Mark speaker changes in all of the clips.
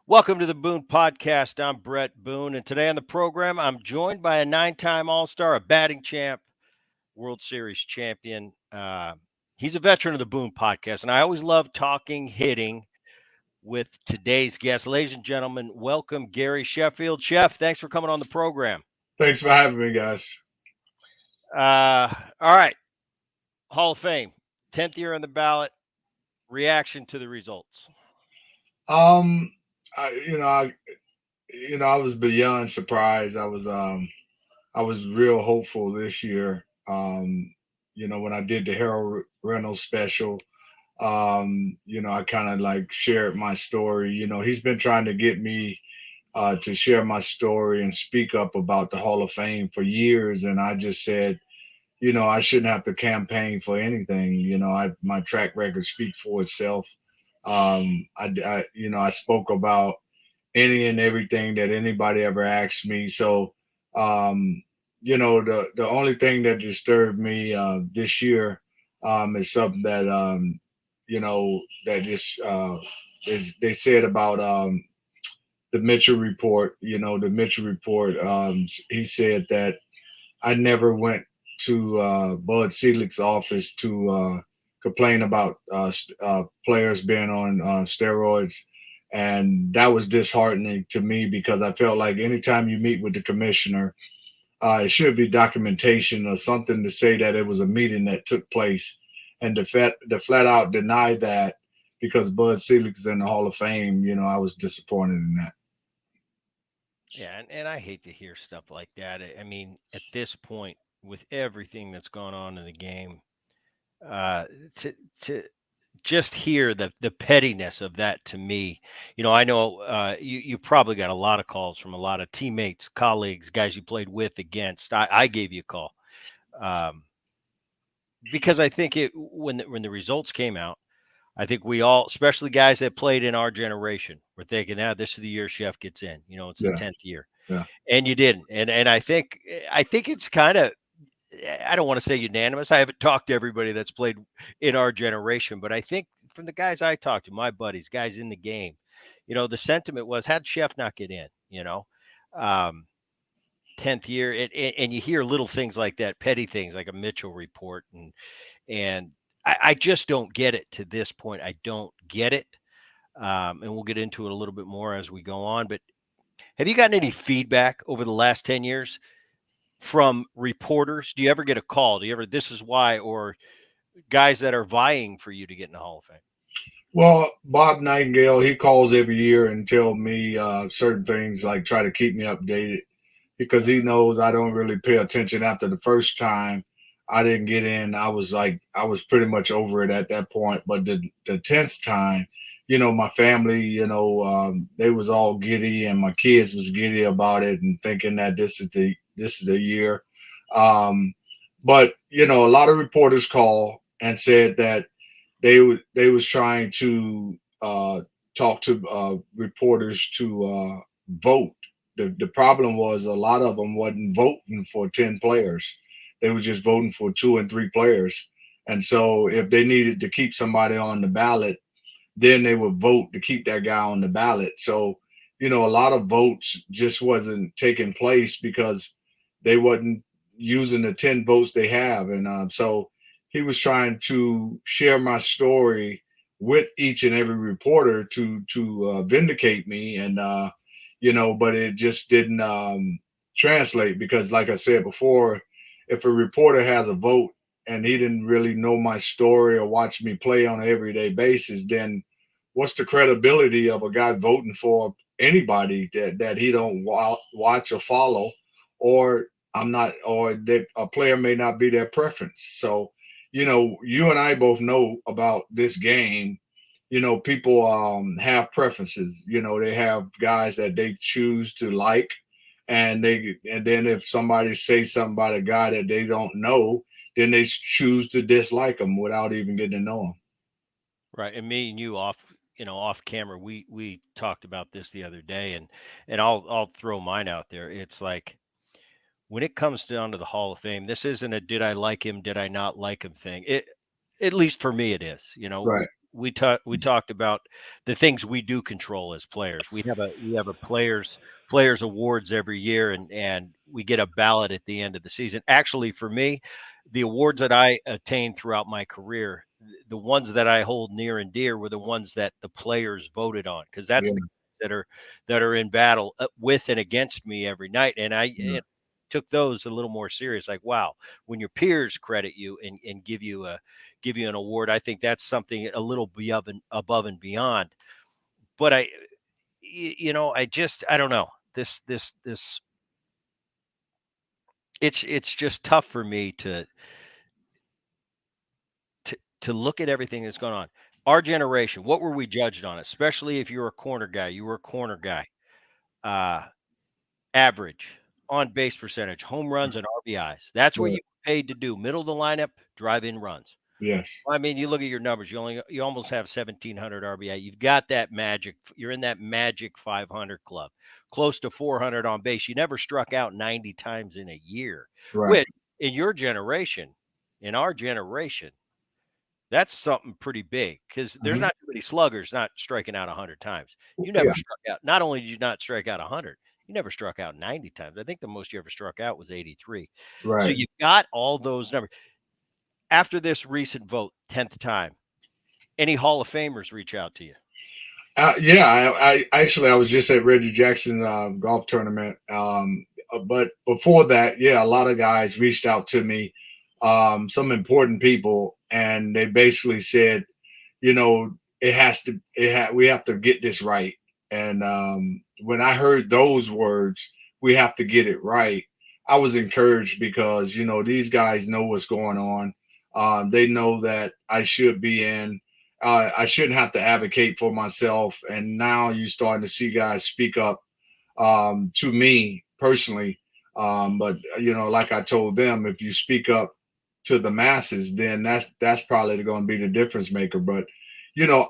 Speaker 1: Welcome to the Boone Podcast. I'm Bret Boone, and today on the program, I'm joined by a nine-time All-Star, a batting champ, World Series champion. He's a veteran of the Boone Podcast, and I always love talking hitting with today's guest. Ladies and gentlemen, welcome Gary Sheffield. Chef, thanks for coming on the program.
Speaker 2: Thanks for having me, guys.
Speaker 1: All right, Hall of Fame, 10th year on the ballot. Reaction to the results.
Speaker 2: Um, I was beyond surprised. I was real hopeful this year. When I did the Harold Reynolds special, I kind of like shared my story. He's been trying to get me to share my story and speak up about the Hall of Fame for years, and I just said, I shouldn't have to campaign for anything. My track record speaks for itself. I spoke about any and everything that anybody ever asked me. So, the only thing that disturbed me this year is something that that just they said about the Mitchell report. The Mitchell report. He said that I never went to Bud Selig's office to complain about players being on steroids. And that was disheartening to me because I felt like anytime you meet with the commissioner, it should be documentation or something to say that it was a meeting that took place. And to flat out deny that because Bud Selig's in the Hall of Fame, I was disappointed in that.
Speaker 1: Yeah, and I hate to hear stuff like that. I mean, at this point, with everything that's gone on in the game, uh, to just hear the pettiness of that to me, I know you probably got a lot of calls from a lot of teammates, colleagues, guys you played with, against. I gave you a call um, because I think when the results came out, I think we all, especially guys that played in our generation, were thinking, "Ah, this is the year Chef gets in." It's the
Speaker 2: Yeah,
Speaker 1: 10th year,
Speaker 2: yeah.
Speaker 1: and you didn't. And I think it's kind of, I don't want to say unanimous. I haven't talked to everybody that's played in our generation, but I think from the guys I talked to, my buddies, guys in the game, the sentiment was, had Chef not get in, um, 10th year, and you hear little things like that, petty things like a Mitchell report, and I just don't get it to this point. I don't get it, and we'll get into it a little bit more as we go on. But have you gotten any feedback over the last 10 years from reporters? Do you ever get a call? Do you ever, this is why, or guys that are vying for you to get in the Hall of Fame?
Speaker 2: Well, Bob Nightingale, he calls every year and tell me certain things, like try to keep me updated because he knows I don't really pay attention. After the first time I didn't get in, I was pretty much over it at that point. But the 10th time, my family, they was all giddy, and my kids was giddy about it and thinking that this is the year. Um, but a lot of reporters call and said that they was trying to talk to reporters to vote. The problem was a lot of them wasn't voting for 10 players; they were just voting for 2 and 3 players. And so, if they needed to keep somebody on the ballot, then they would vote to keep that guy on the ballot. So, a lot of votes just wasn't taking place because they wasn't using the 10 votes they have, and so he was trying to share my story with each and every reporter to vindicate me, and but it just didn't translate because, like I said before, if a reporter has a vote and he didn't really know my story or watch me play on an everyday basis, then what's the credibility of a guy voting for anybody that he don't watch or follow, or I'm not, or that a player may not be their preference. So, you and I both know about this game. People have preferences. They have guys that they choose to like, and then if somebody says something about a guy that they don't know, then they choose to dislike him without even getting to know him.
Speaker 1: Right. And me and you off camera, we talked about this the other day, and I'll throw mine out there. It's like, when it comes down to the Hall of Fame, this isn't a did I like him, did I not like him thing. At least for me, it is.
Speaker 2: Right.
Speaker 1: we talked about the things we do control as players. We have a players awards every year, and we get a ballot at the end of the season. Actually, for me, the awards that I attained throughout my career, the ones that I hold near and dear were the ones that the players voted on, because that's
Speaker 2: Yeah,
Speaker 1: the guys that are in battle with and against me every night, and took those a little more serious. Like, wow, when your peers credit you and give you an award, I think that's something a little above and beyond. But I don't know. This it's just tough for me to look at everything that's going on. Our generation, what were we judged on? Especially if you're a corner guy, you were a corner guy. Uh, Average, on base percentage, home runs, and RBIs. That's what
Speaker 2: yeah,
Speaker 1: you paid to do. Middle of the lineup, drive in runs.
Speaker 2: yes,
Speaker 1: I mean, you look at your numbers. You almost have 1,700 RBI. You've got that magic. You're in that magic 500 club, close to 400 on base. You never struck out 90 times in a year.
Speaker 2: right.
Speaker 1: Which in your generation, in our generation, that's something pretty big, because there's
Speaker 2: Mhm.
Speaker 1: not too many sluggers not striking out 100 times. You never
Speaker 2: Yeah,
Speaker 1: struck out. Not only did you not strike out 100, you never struck out 90 times. I think the most you ever struck out was 83. So
Speaker 2: right.
Speaker 1: you got all those numbers. After this recent vote, 10th time, any Hall of Famers reach out to you?
Speaker 2: Yeah, I actually I was just at Reggie Jackson's golf tournament. But before that, yeah, a lot of guys reached out to me, some important people, and they basically said, it has to, we have to get this right. And when I heard those words, we have to get it right, I was encouraged because these guys know what's going on. They know that I shouldn't have to advocate for myself. And now you're starting to see guys speak up to me personally. But like I told them, if you speak up to the masses, then that's probably going to be the difference maker. But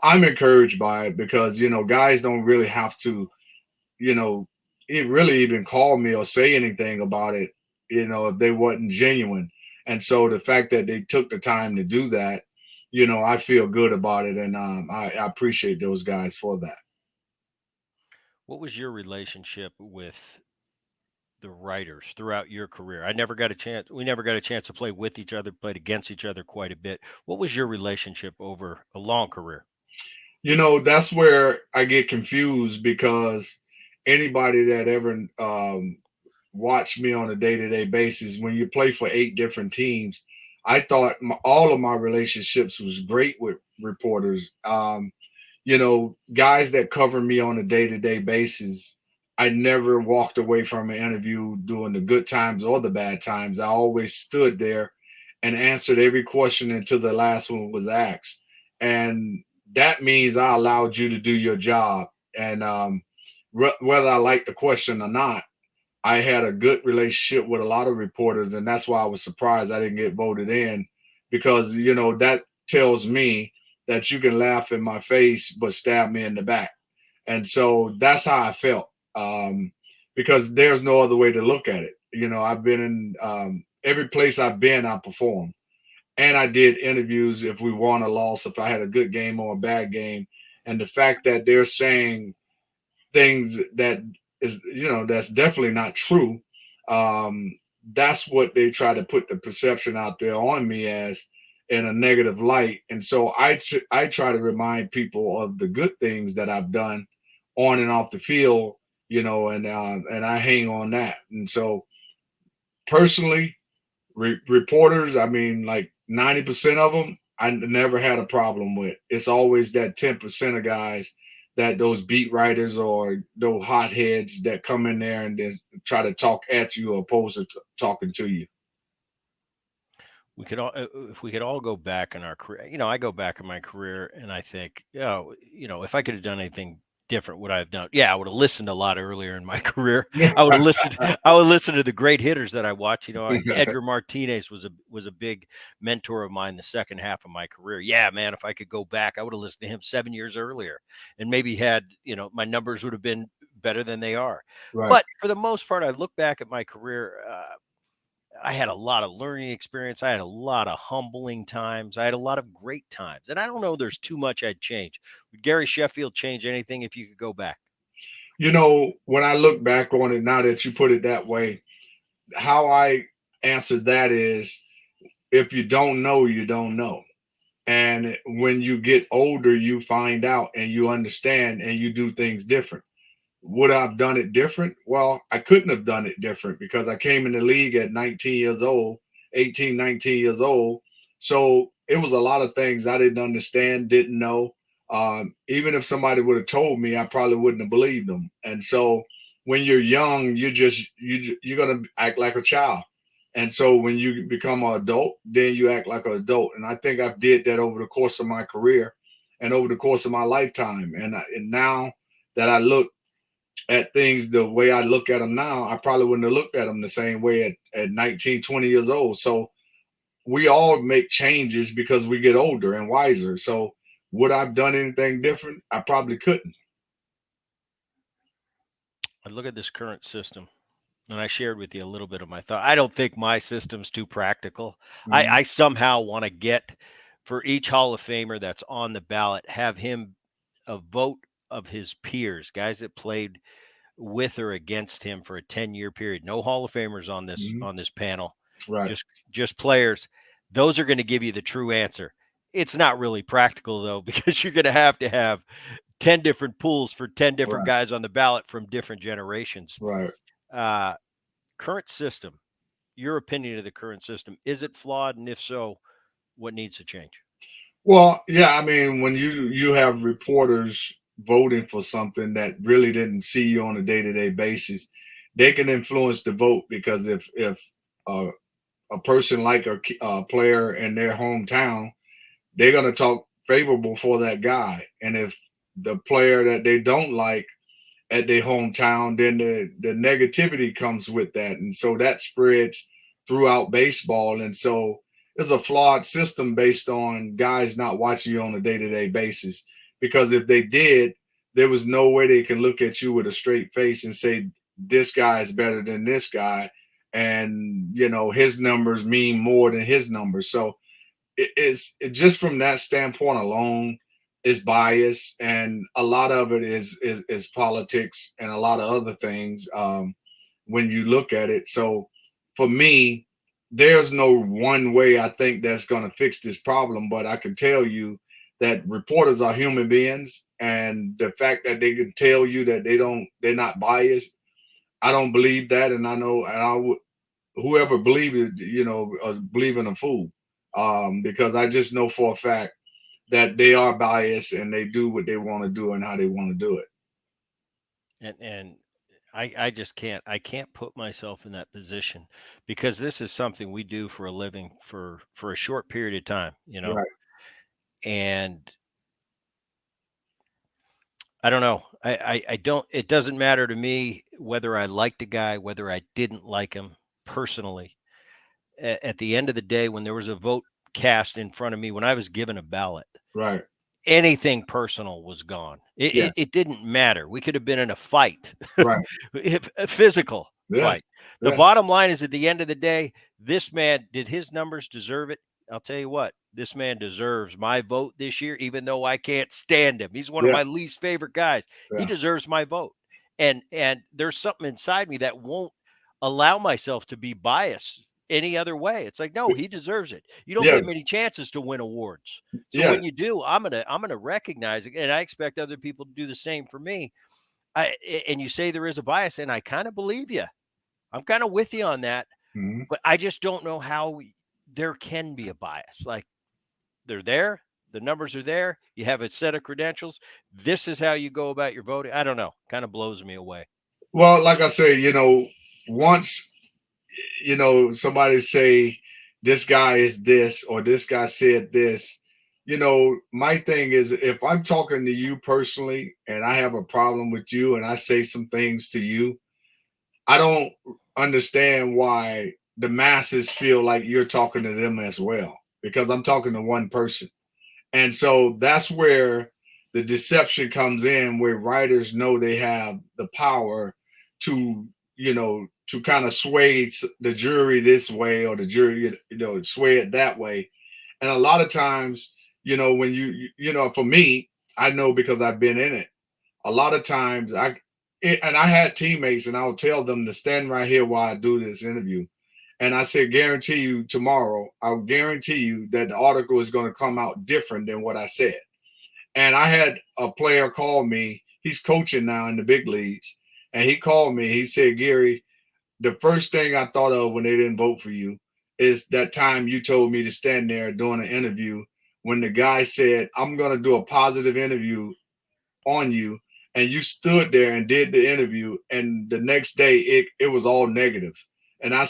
Speaker 2: I'm encouraged by it because guys don't really have to you know it really even call me or say anything about it, if they wasn't genuine. And so the fact that they took the time to do that, I feel good about it, and I appreciate those guys for that.
Speaker 1: What was your relationship with the writers throughout your career? I never got a chance. We never got a chance to play with each other, played against each other quite a bit. What was your relationship over a long career?
Speaker 2: That's where I get confused because anybody that ever watch me on a day-to-day basis, when you play for 8 different teams, I thought all of my relationships was great with reporters. Guys that cover me on a day-to-day basis, I never walked away from an interview during the good times or the bad times. I always stood there and answered every question until the last one was asked. And that means I allowed you to do your job. And whether I like the question or not, I had a good relationship with a lot of reporters, and that's why I was surprised I didn't get voted in, because that tells me that you can laugh in my face but stab me in the back. And so that's how I felt, because there's no other way to look at it. I've been in every place I've been, I performed, and I did interviews if we won or lost, if I had a good game or a bad game. And the fact that they're saying things that is that's definitely not true. That's what they try to put the perception out there on me as, in a negative light. And so I try to remind people of the good things that I've done on and off the field, and I hang on that. And so personally, reporters, I mean, like 90% of them, I never had a problem with. It's always that 10% of guys, that those beat writers or those hotheads that come in there and then try to talk at you opposed to talking to you.
Speaker 1: We could all, if we could all go back in our career. I go back in my career and I think, if I could have done anything different, would I have done? Yeah, I would have listened a lot earlier in my career. I would have listened. I would listen to the great hitters that I watch. Edgar Martinez was a big mentor of mine the second half of my career. Yeah, man, if I could go back, I would have listened to him 7 years earlier, and maybe had my numbers would have been better than they are.
Speaker 2: Right.
Speaker 1: But for the most part, I look back at my career. I had a lot of learning experience. I had a lot of humbling times. I had a lot of great times. And I don't know there's too much I'd change. Would Gary Sheffield change anything if you could go back?
Speaker 2: When I look back on it now that you put it that way, how I answer that is, if you don't know, you don't know. And when you get older, you find out and you understand and you do things different. Would I have done it different? Well, I couldn't have done it different because I came in the league at 19 years old, 18, 19 years old. So it was a lot of things I didn't understand, didn't know. Even if somebody would have told me, I probably wouldn't have believed them. And so when you're young, you're gonna act like a child. And so when you become an adult, then you act like an adult. And I think I've did that over the course of my career and over the course of my lifetime. And now that I look at things the way I look at them now, I probably wouldn't have looked at them the same way at 19, 20 years old. So we all make changes because we get older and wiser. So would I've done anything different? I probably couldn't.
Speaker 1: I look at this current system, and I shared with you a little bit of my thought. I don't think my system's too practical.
Speaker 2: Mhm.
Speaker 1: I somehow want to get for each Hall of Famer that's on the ballot, have him a vote of his peers, guys that played with or against him for a 10-year period. No Hall of Famers
Speaker 2: Mhm.
Speaker 1: on this panel.
Speaker 2: Right.
Speaker 1: Just just players. Those are going to give you the true answer. It's not really practical though because you're going to have 10 different pools for 10 different
Speaker 2: Right.
Speaker 1: guys on the ballot from different generations.
Speaker 2: Right.
Speaker 1: Uh Current system. Your opinion of the current system, is it flawed, and if so, what needs to change?
Speaker 2: Well, yeah, I mean, when you have reporters voting for something that really didn't see you on a day-to-day basis, they can influence the vote because if uh, a person like a player in their hometown, they're going to talk favorable for that guy. And if the player that they don't like at their hometown, then the negativity comes with that. And so that spreads throughout baseball. And so it's a flawed system based on guys not watching you on a day-to-day basis. Because if they did, there was no way they can look at you with a straight face and say, this guy is better than this guy. And, his numbers mean more than his numbers. So just from that standpoint alone is bias, and a lot of it is politics and a lot of other things, when you look at it. So for me, there's no one way I think that's going to fix this problem, but I can tell you that reporters are human beings, and the fact that they can tell you that they're not biased, I don't believe that. And I know, and whoever believes it, believe in a fool. Because I just know for a fact that they are biased and they do what they want to do and how they want to do it.
Speaker 1: And I just can't put myself in that position because this is something we do for a living for a short period of time,
Speaker 2: Right,
Speaker 1: and I don't know. I don't. It doesn't matter to me whether I liked a guy, whether I didn't like him personally. At the end of the day, when there was a vote cast in front of me, when I was given a ballot,
Speaker 2: right.
Speaker 1: anything personal was gone. It
Speaker 2: Yes,
Speaker 1: didn't matter. We could have been in a fight,
Speaker 2: right.
Speaker 1: a physical
Speaker 2: Yes,
Speaker 1: fight. The
Speaker 2: yes,
Speaker 1: bottom line is, at the end of the day, this man, did his numbers deserve it? I'll tell you what, this man deserves my vote this year, even though I can't stand him. He's one of
Speaker 2: yeah,
Speaker 1: my least favorite guys. He
Speaker 2: yeah,
Speaker 1: deserves my vote. And there's something inside me that won't allow myself to be biased any other way. It's like, no, he deserves it. You don't
Speaker 2: yeah,
Speaker 1: get many chances to win awards. So
Speaker 2: yeah.
Speaker 1: when you do, I'm gonna recognize it, and I expect other people to do the same for me. And you say there is a bias, and I kind of believe you. I'm kind of with you on that,
Speaker 2: Mhm.
Speaker 1: but I just don't know how there can be a bias. Like, they're there, the numbers are there. You have a set of credentials. This is how you go about your voting. I don't know. Kind of blows me away.
Speaker 2: Well, like I say, once somebody say this guy is this or this guy said this, my thing is, if I'm talking to you personally and I have a problem with you and I say some things to you, I don't understand why the masses feel like you're talking to them as well, because I'm talking to one person. And so that's where the deception comes in, where writers know they have the power to to kind of sway the jury this way or the jury, sway it that way. And a lot of times, when for me, I know because I've been in it. A lot of times, and I had teammates, and I'll tell them to stand right here while I do this interview. And I said, guarantee you tomorrow, I'll guarantee you that the article is going to come out different than what I said. And I had a player call me. He's coaching now in the big leagues. And he called me. He said, Gary, the first thing I thought of when they didn't vote for you is that time you told me to stand there doing an interview when the guy said, I'm going to do a positive interview on you. And you stood there and did the interview. And the next day it was all negative. And I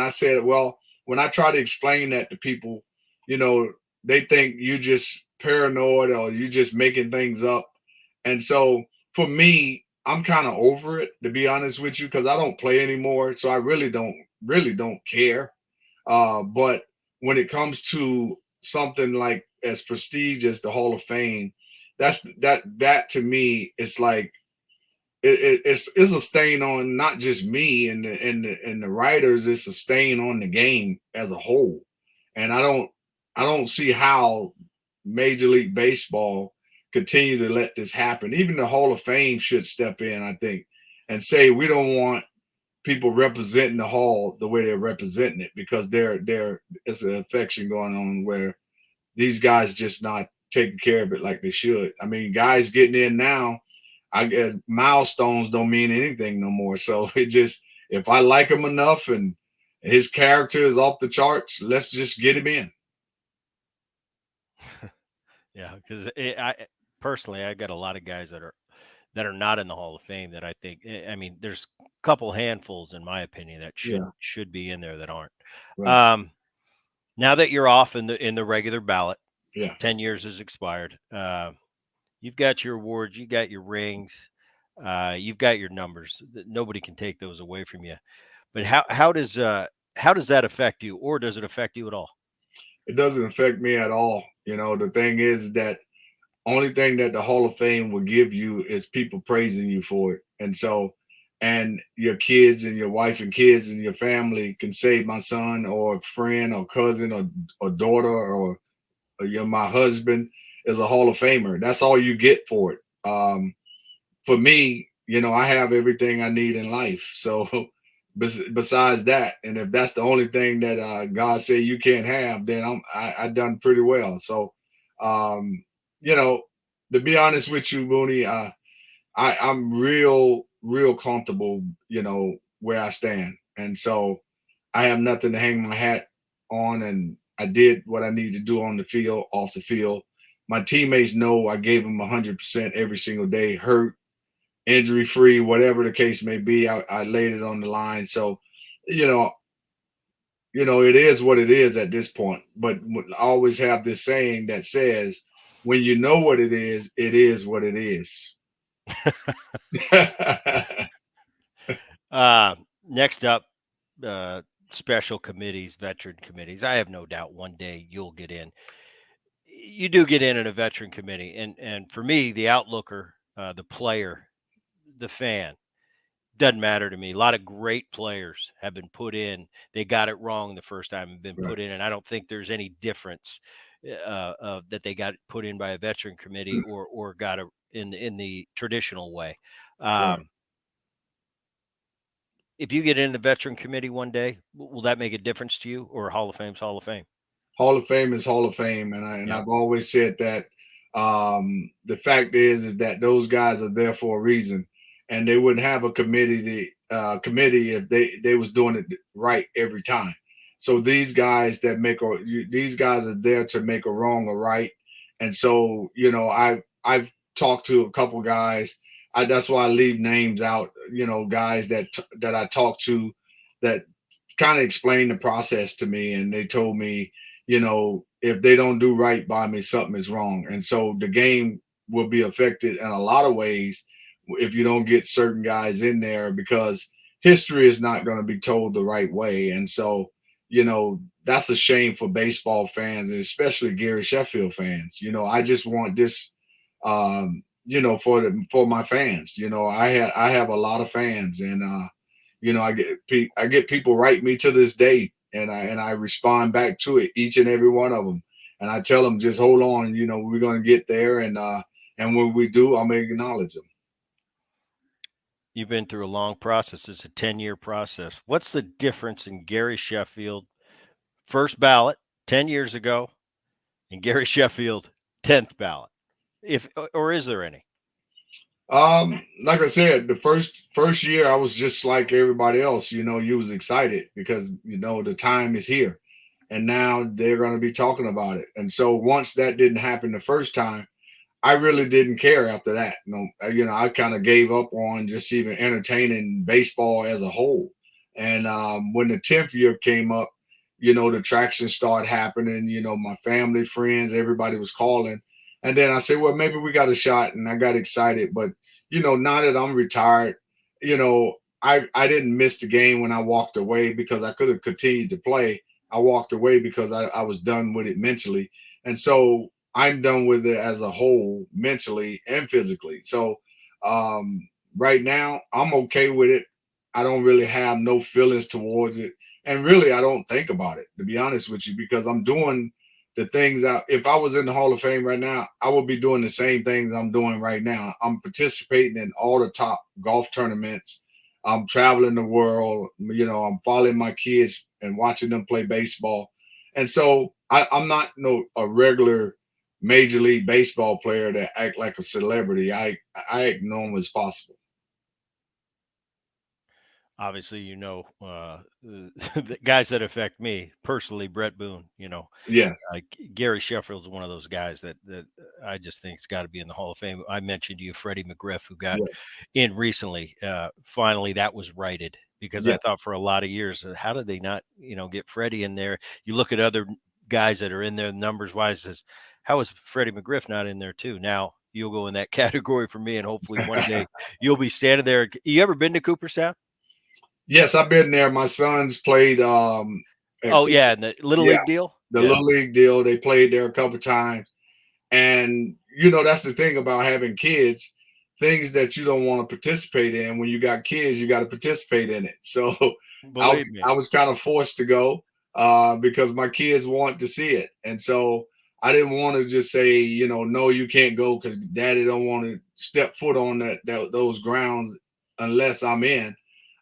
Speaker 2: said, well, when I try to explain that to people, they think you just paranoid or you just making things up. And so for me, I'm kind of over it, to be honest with you, because I don't play anymore. So I really don't care. But when it comes to something like as prestige as the Hall of Fame, that to me, it's like it's a stain on not just me and the writers. It's a stain on the game as a whole. And I don't see how Major League Baseball continue to let this happen. Even the Hall of Fame should step in, I think, and say we don't want people representing the Hall the way they're representing it, because there's an affection going on where these guys just not taking care of it like they should. I mean, guys getting in now, I guess milestones don't mean anything no more. So it just, if I like him enough and his character is off the charts, let's just get him in.
Speaker 1: Yeah, because I personally, I got a lot of guys that are not in the Hall of Fame that I think. I mean, there's a couple handfuls, in my opinion, that
Speaker 2: Yeah,
Speaker 1: should be in there that aren't.
Speaker 2: right.
Speaker 1: Um, Now that you're off in the regular ballot,
Speaker 2: Yeah.
Speaker 1: 10 years has expired. You've got your awards, you got your rings, you've got your numbers. Nobody can take those away from you. But how does that affect you, or does it affect you at all?
Speaker 2: It doesn't affect me at all. The thing is that only thing that the Hall of Fame will give you is people praising you for it. And so, and your kids and your wife and kids and your family can say my son or friend or cousin or daughter or you're my husband is a Hall of Famer. That's all you get for it. For me, I have everything I need in life. So besides that, and if that's the only thing that God said you can't have, then I done pretty well. So, um, you know, to be honest with you, Mooney, I'm real comfortable, where I stand, and so I have nothing to hang my hat on, and I did what I need to do on the field, off the field. My teammates know I gave them 100% every single day, hurt, injury free, whatever the case may be. I laid it on the line. So, you know, it is what it is at this point. But I always have this saying that says, when you know what it is what it is.
Speaker 1: Next up, uh, special committees, veteran committees. I have no doubt one day you'll get in. You do get in a veteran committee, and for me, the outlooker, the player, the fan, doesn't matter to me. A lot of great players have been put in. They got it wrong the first time and been
Speaker 2: Right.
Speaker 1: put in, and I don't think there's any difference that they got put in by a veteran committee or got it in the traditional way.
Speaker 2: Right.
Speaker 1: Um, if you get in the veteran committee one day, will that make a difference to you, or Hall of Fame's Hall of Fame?
Speaker 2: Hall of Fame is Hall of Fame, and
Speaker 1: Yeah.
Speaker 2: I've always said that. The fact is that those guys are there for a reason, and they wouldn't have a committee if they was doing it right every time. So these guys are there to make a wrong or right, and so I've talked to a couple guys. That's why I leave names out. Guys that I talked to that kind of explained the process to me, and they told me, if they don't do right by me, something is wrong. And so the game will be affected in a lot of ways if you don't get certain guys in there, because history is not going to be told the right way. And so, that's a shame for baseball fans, and especially Gary Sheffield fans. I just want this, for my fans. I have a lot of fans, and I get people write me to this day, and I respond back to it, each and every one of them, and I tell them, just hold on, we're gonna get there, and when we do, I'm gonna acknowledge them.
Speaker 1: You've been through a long process. It's a 10-year process. What's the difference in Gary Sheffield, first ballot 10 years ago, and Gary Sheffield, 10th ballot? If or is there any?
Speaker 2: Like I said, the first year I was just like everybody else. You was excited because the time is here, and now they're going to be talking about it. And so once that didn't happen the first time, I really didn't care after that. I kind of gave up on just even entertaining baseball as a whole. And when the 10th year came up, the traction started happening. My family, friends, everybody was calling. And then I said, well, maybe we got a shot. And I got excited. But, now that I'm retired, I didn't miss the game when I walked away because I could have continued to play. I walked away because I was done with it mentally. And so I'm done with it as a whole, mentally and physically. So um, right now, I'm okay with it. I don't really have no feelings towards it, and really, I don't think about it, to be honest with you, because I'm doing the things that if I was in the Hall of Fame right now, I would be doing the same things I'm doing right now. I'm participating in all the top golf tournaments. I'm traveling the world. I'm following my kids and watching them play baseball. And so I'm not a regular Major League Baseball player that act like a celebrity. I act normal as possible.
Speaker 1: Obviously, the guys that affect me personally, Bret Boone,
Speaker 2: Yes,
Speaker 1: like Gary Sheffield is one of those guys that I just think's got to be in the Hall of Fame. I mentioned to you Freddie McGriff, who got
Speaker 2: yes,
Speaker 1: in recently. Finally, that was righted because I
Speaker 2: yes.
Speaker 1: thought for a lot of years, how did they not, get Freddie in there? You look at other guys that are in there numbers wise, as how is Freddie McGriff not in there too? Now you'll go in that category for me, and hopefully one day you'll be standing there. You ever been to Cooperstown?
Speaker 2: Yes, I've been there. My sons played at
Speaker 1: Oh
Speaker 2: Cooper.
Speaker 1: yeah, and the little
Speaker 2: Yeah,
Speaker 1: league deal.
Speaker 2: the
Speaker 1: Yeah,
Speaker 2: little league deal. They played there a couple times, and that's the thing about having kids. Things that you don't want to participate in when you got kids, you got to participate in it. So I
Speaker 1: believe me.
Speaker 2: I was kind of forced to go because my kids want to see it, and so I didn't want to just say no, you can't go because Daddy don't want to step foot on those grounds unless I'm in.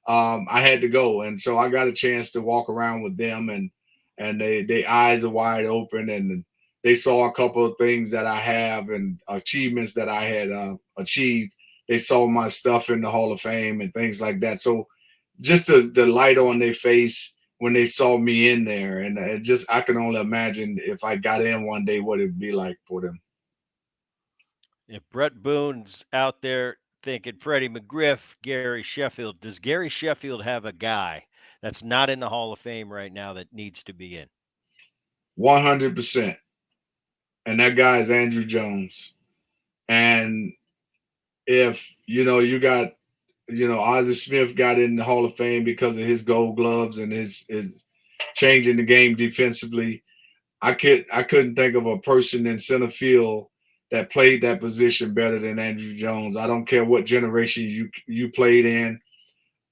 Speaker 2: I had to go, and so I got a chance to walk around with them, and they eyes are wide open, and they saw a couple of things that I have and achievements that I had achieved. They saw my stuff in the Hall of Fame and things like that. So just the light on their face when they saw me in there, and I can only imagine if I got in one day what it'd be like for them.
Speaker 1: If Bret Boone's out there thinking Freddie McGriff, Gary Sheffield, does Gary Sheffield have a guy that's not in the Hall of Fame right now that needs to be in?
Speaker 2: 100%, and that guy is Andrew Jones. And if you got Ozzie Smith got in the Hall of Fame because of his Gold Gloves and his changing the game defensively. I couldn't think of a person in center field that played that position better than Andrew Jones. I don't care what generation you played in.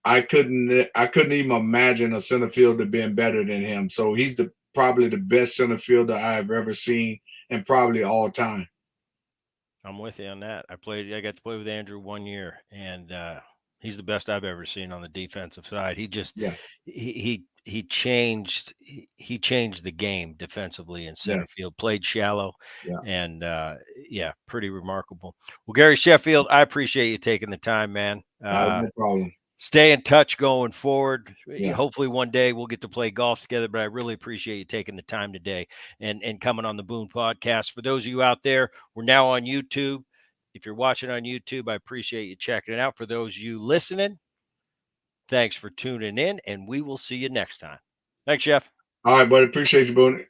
Speaker 2: I couldn't even imagine a center fielder being better than him. So he's probably the best center fielder I've ever seen and probably all time.
Speaker 1: I'm with you on that. I got to play with Andrew 1 year, and he's the best I've ever seen on the defensive side. He just
Speaker 2: Yeah.
Speaker 1: he changed the game defensively in center
Speaker 2: Yes.
Speaker 1: field. Played shallow,
Speaker 2: Yeah.
Speaker 1: and yeah, pretty remarkable. Well, Gary Sheffield, I appreciate you taking the time, man.
Speaker 2: No problem.
Speaker 1: Stay in touch going forward.
Speaker 2: Yeah.
Speaker 1: Hopefully one day we'll get to play golf together, but I really appreciate you taking the time today and coming on the Boone podcast. For those of you out there, we're now on YouTube. If you're watching on YouTube, I appreciate you checking it out. For those of you listening, thanks for tuning in, and we will see you next time. Thanks, Jeff.
Speaker 2: All right, buddy. Appreciate you, Boone.